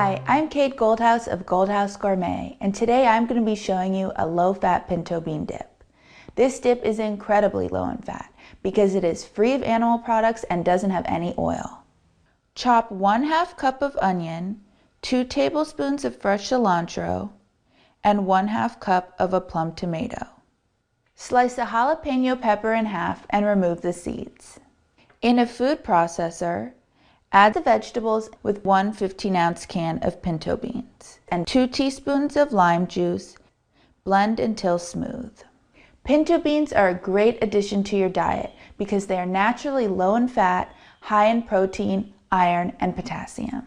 Hi, I'm Kate Goldhouse of Goldhouse Gourmet, and today I'm going to be showing you a low-fat pinto bean dip. This dip is incredibly low in fat because it is free of animal products and doesn't have any oil. Chop 1/2 cup of onion, 2 tablespoons of fresh cilantro, and 1/2 cup of a plum tomato. Slice a jalapeno pepper in half and remove the seeds. In a food processor, add the vegetables with 1 15-ounce can of pinto beans and 2 teaspoons of lime juice. Blend until smooth. Pinto beans are a great addition to your diet because they are naturally low in fat, high in protein, iron, and potassium.